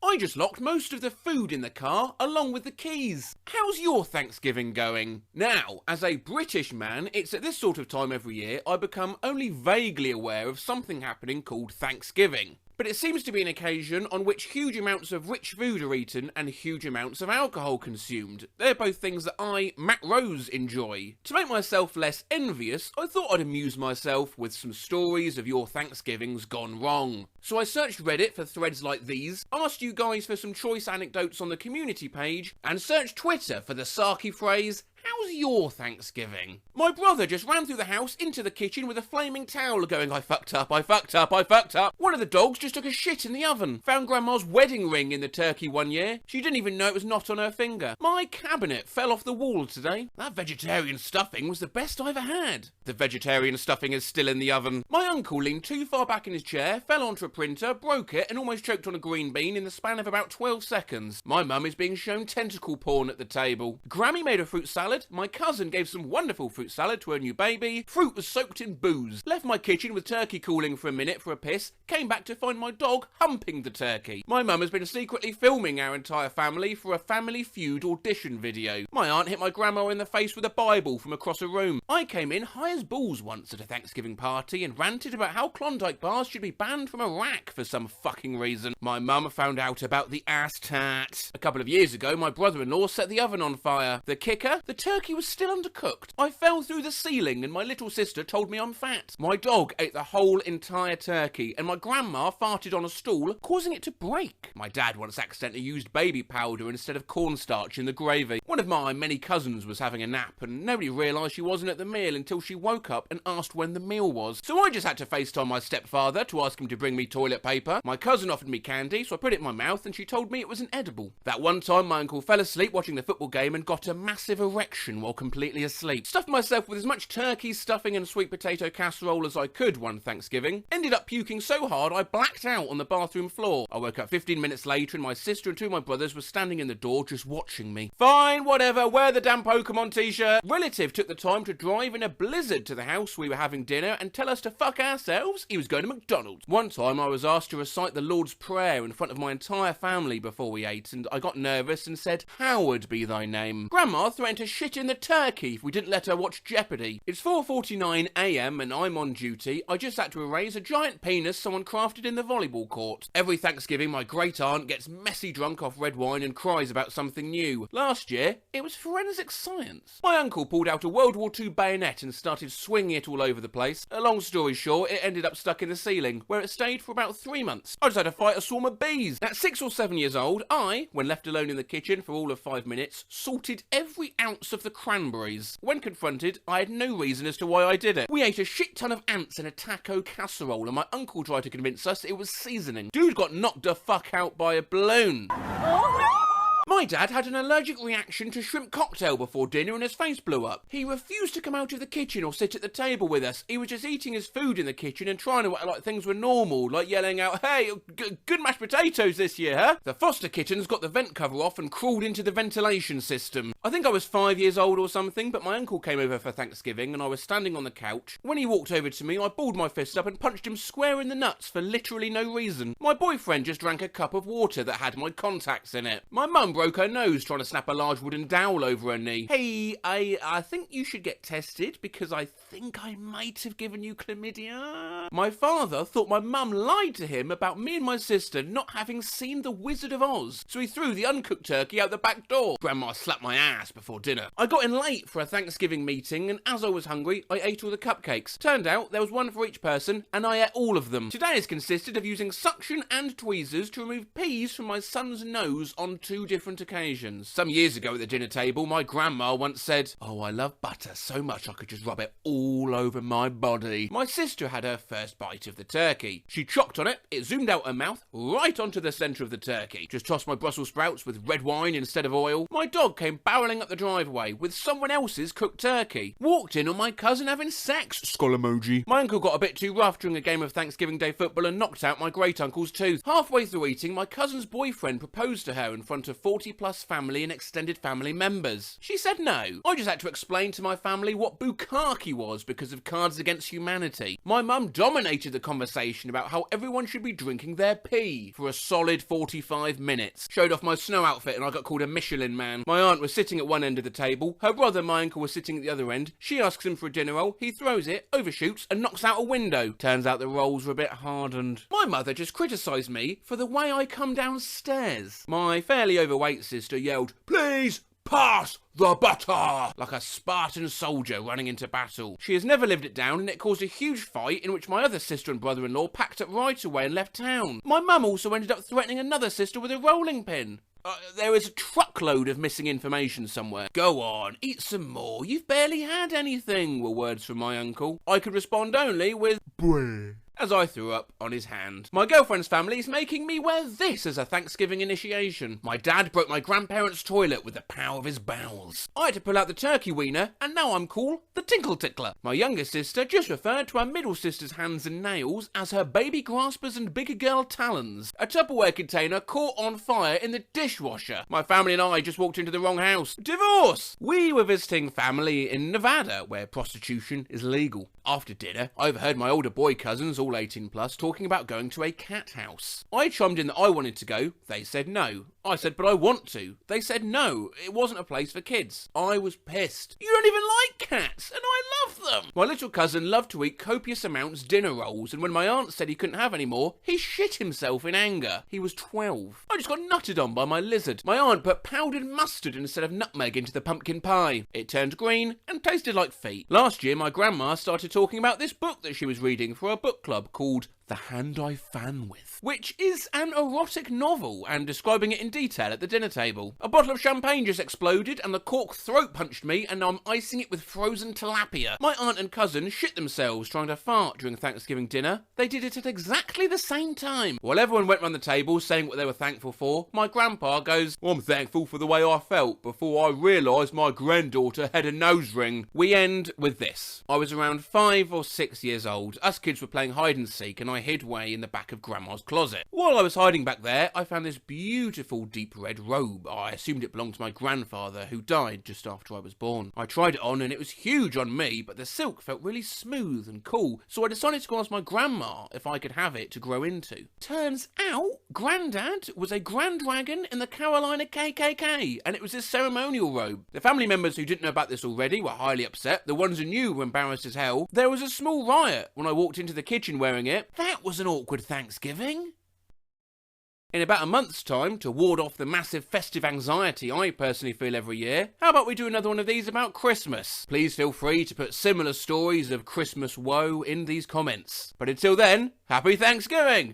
I just locked most of the food in the car along with the keys. How's your Thanksgiving going? Now, as a British man, it's at this sort of time every year I become only vaguely aware of something happening called Thanksgiving. But it seems to be an occasion on which huge amounts of rich food are eaten and huge amounts of alcohol consumed. They're both things that I, Matt Rose, enjoy. To make myself less envious, I thought I'd amuse myself with some stories of your Thanksgivings gone wrong. So I searched Reddit for threads like these, asked you guys for some choice anecdotes on the community page, and searched Twitter for the sarky phrase, "How's your Thanksgiving?" My brother just ran through the house into the kitchen with a flaming towel going, "I fucked up, I fucked up, I fucked up." One of the dogs just took a shit in the oven. Found Grandma's wedding ring in the turkey one year. She didn't even know it was not on her finger. My cabinet fell off the wall today. That vegetarian stuffing was the best I ever had. The vegetarian stuffing is still in the oven. My uncle leaned too far back in his chair, fell onto a printer, broke it, and almost choked on a green bean in the span of about 12 seconds. My mum is being shown tentacle porn at the table. Grammy made a fruit salad. My cousin gave some wonderful fruit salad to her new baby. Fruit was soaked in booze. Left my kitchen with turkey cooling for a minute for a piss. Came back to find my dog humping the turkey. My mum has been secretly filming our entire family for a Family Feud audition video. My aunt hit my grandma in the face with a Bible from across a room. I came in high as balls once at a Thanksgiving party and ranted about how Klondike bars should be banned from Iraq for some fucking reason. My mum found out about the ass tat. A couple of years ago, my brother-in-law set the oven on fire. The kicker? The turkey was still undercooked. I fell through the ceiling and my little sister told me I'm fat. My dog ate the whole entire turkey and my grandma farted on a stool, causing it to break. My dad once accidentally used baby powder instead of cornstarch in the gravy. One of my many cousins was having a nap and nobody realised she wasn't at the meal until she woke up and asked when the meal was. So I just had to FaceTime my stepfather to ask him to bring me toilet paper. My cousin offered me candy, so I put it in my mouth and she told me it was an edible. That one time my uncle fell asleep watching the football game and got a massive erection while completely asleep. Stuffed myself with as much turkey stuffing and sweet potato casserole as I could one Thanksgiving. Ended up puking so hard I blacked out on the bathroom floor. I woke up 15 minutes later and my sister and two of my brothers were standing in the door just watching me. Fine, whatever, wear the damn Pokemon t-shirt. Relative took the time to drive in a blizzard to the house we were having dinner and tell us to fuck ourselves. He was going to McDonald's. One time I was asked to recite the Lord's Prayer in front of my entire family before we ate and I got nervous and said, "Howard be thy name." Grandma threatened to shit in the turkey if we didn't let her watch Jeopardy. It's 4:49 AM and I'm on duty. I just had to erase a giant penis someone crafted in the volleyball court. Every Thanksgiving my great aunt gets messy drunk off red wine and cries about something new. Last year, it was forensic science. My uncle pulled out a World War II bayonet and started swinging it all over the place. A long story short, it ended up stuck in the ceiling, where it stayed for about 3 months. I just had to fight a swarm of bees. At 6 or 7 years old, I, when left alone in the kitchen for all of 5 minutes, salted every ounce of the cranberries. When confronted, I had no reason as to why I did it. We ate a shit ton of ants in a taco casserole and my uncle tried to convince us it was seasoning. Dude got knocked the fuck out by a balloon. My dad had an allergic reaction to shrimp cocktail before dinner and his face blew up. He refused to come out of the kitchen or sit at the table with us. He was just eating his food in the kitchen and trying to act like things were normal, like yelling out, "Hey, good mashed potatoes this year, huh?" The foster kittens got the vent cover off and crawled into the ventilation system. I think I was 5 years old or something, but my uncle came over for Thanksgiving and I was standing on the couch. When he walked over to me, I balled my fist up and punched him square in the nuts for literally no reason. My boyfriend just drank a cup of water that had my contacts in it. My mum broke her nose trying to snap a large wooden dowel over her knee. "Hey, I think you should get tested because I think I might have given you chlamydia." My father thought my mum lied to him about me and my sister not having seen The Wizard of Oz, so he threw the uncooked turkey out the back door. Grandma slapped my ass before dinner. I got in late for a Thanksgiving meeting and as I was hungry, I ate all the cupcakes. Turned out there was one for each person and I ate all of them. Today has consisted of using suction and tweezers to remove peas from my son's nose on 2 different occasions. Some years ago at the dinner table, my grandma once said, "Oh, I love butter so much I could just rub it all over my body." My sister had her first bite of the turkey. She chopped on it, it zoomed out her mouth, right onto the centre of the turkey. Just tossed my Brussels sprouts with red wine instead of oil. My dog came barrelling up the driveway with someone else's cooked turkey. Walked in on my cousin having sex, skull emoji. My uncle got a bit too rough during a game of Thanksgiving Day football and knocked out my great uncle's tooth. Halfway through eating, my cousin's boyfriend proposed to her in front of 40 40 plus family and extended family members. She said no. I just had to explain to my family what bukkake was because of Cards Against Humanity. My mum dominated the conversation about how everyone should be drinking their pee for a solid 45 minutes. Showed off my snow outfit and I got called a Michelin man. My aunt was sitting at one end of the table. Her brother, my uncle, was sitting at the other end. She asks him for a dinner roll. He throws it, overshoots, and knocks out a window. Turns out the rolls were a bit hardened. My mother just criticised me for the way I come downstairs. My fairly overweight sister yelled, "Please pass the butter!" like a Spartan soldier running into battle. She has never lived it down, and it caused a huge fight in which my other sister and brother-in-law packed up right away and left town. My mum also ended up threatening another sister with a rolling pin. There is a truckload of missing information somewhere. "Go on, eat some more. You've barely had anything," were words from my uncle. I could respond only with "Bleh," as I threw up on his hand. My girlfriend's family is making me wear this as a Thanksgiving initiation. My dad broke my grandparents' toilet with the power of his bowels. I had to pull out the turkey wiener, and now I'm called the Tinkle Tickler. My younger sister just referred to her middle sister's hands and nails as her baby graspers and bigger girl talons. A Tupperware container caught on fire in the dishwasher. My family and I just walked into the wrong house. Divorce! We were visiting family in Nevada, where prostitution is legal. After dinner, I overheard my older boy cousins, all 18 plus, talking about going to a cat house. I chimed in that I wanted to go. They said no. I said, "But I want to." They said no, it wasn't a place for kids. I was pissed. "You don't even like cats, and I love them." My little cousin loved to eat copious amounts dinner rolls, and when my aunt said he couldn't have any more, he shit himself in anger. He was 12. I just got nutted on by my lizard. My aunt put powdered mustard instead of nutmeg into the pumpkin pie. It turned green and tasted like feet. Last year, my grandma started talking about this book that she was reading for a book club called The Hand I Fan With, which is an erotic novel, and describing it in detail at the dinner table. A bottle of champagne just exploded and the cork throat punched me, and now I'm icing it with frozen tilapia. My aunt and cousin shit themselves trying to fart during Thanksgiving dinner. They did it at exactly the same time. While everyone went round the table saying what they were thankful for, my grandpa goes, "I'm thankful for the way I felt before I realised my granddaughter had a nose ring." We end with this. I was around 5 or 6 years old. Us kids were playing hide and seek, and I hid way in the back of Grandma's closet. While I was hiding back there, I found this beautiful deep red robe. I assumed it belonged to my grandfather, who died just after I was born. I tried it on and it was huge on me, but the silk felt really smooth and cool, so I decided to go ask my grandma if I could have it to grow into. Turns out, Grandad was a Grand Dragon in the Carolina KKK, and it was his ceremonial robe. The family members who didn't know about this already were highly upset. The ones who knew were embarrassed as hell. There was a small riot when I walked into the kitchen wearing it. That was an awkward Thanksgiving. In about a month's time, to ward off the massive festive anxiety I personally feel every year, how about we do another one of these about Christmas? Please feel free to put similar stories of Christmas woe in these comments. But until then, happy Thanksgiving!